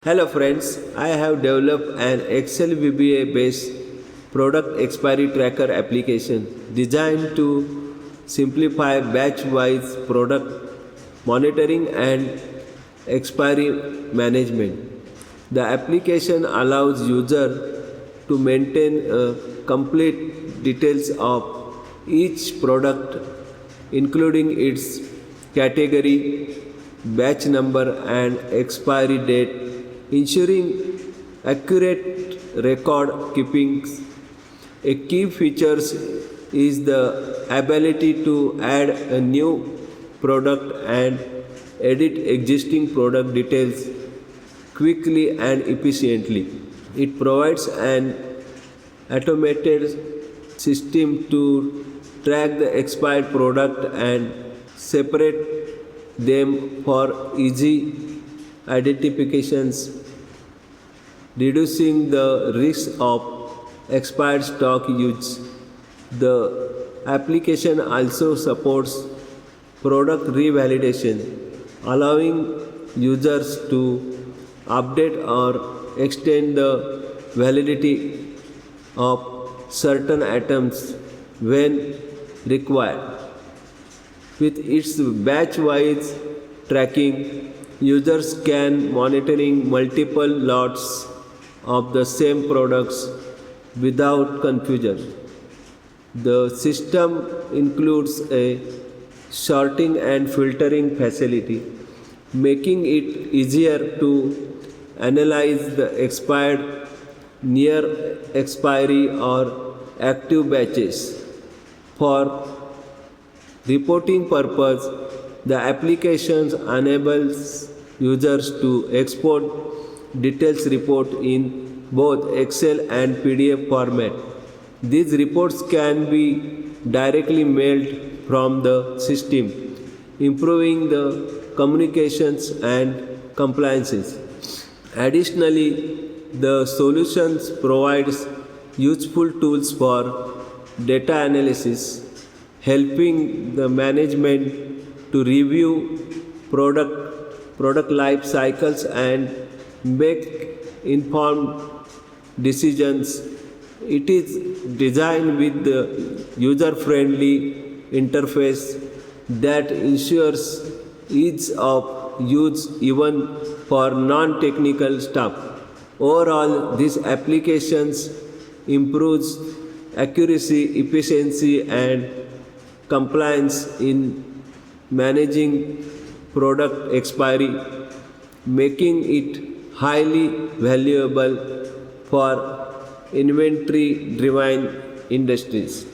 Hello friends, I have developed an Excel VBA-based product expiry tracker application designed to simplify batch-wise product monitoring and expiry management. The application allows user to maintain complete details of each product including its category, batch number and expiry date, ensuring accurate record keeping. A key feature is the ability to add a new product and edit existing product details quickly and efficiently. It provides an automated system to track the expired product and separate them for easy identifications, reducing the risk of expired stock use. The application also supports product revalidation, allowing users to update or extend the validity of certain items when required. With its batch-wise tracking, users can monitoring multiple lots of the same products without confusion. The system includes a sorting and filtering facility, making it easier to analyze the expired, near expiry or active batches. For reporting purpose, the application enables users to export details report in both Excel and PDF format. These reports can be directly mailed from the system, improving the communications and compliances. Additionally, the solutions provides useful tools for data analysis, helping the management to review product life cycles and make informed decisions. It is designed with the user-friendly interface that ensures ease of use even for non-technical staff. Overall, these applications improves accuracy, efficiency and compliance in managing product expiry, making it highly valuable for inventory-driven industries.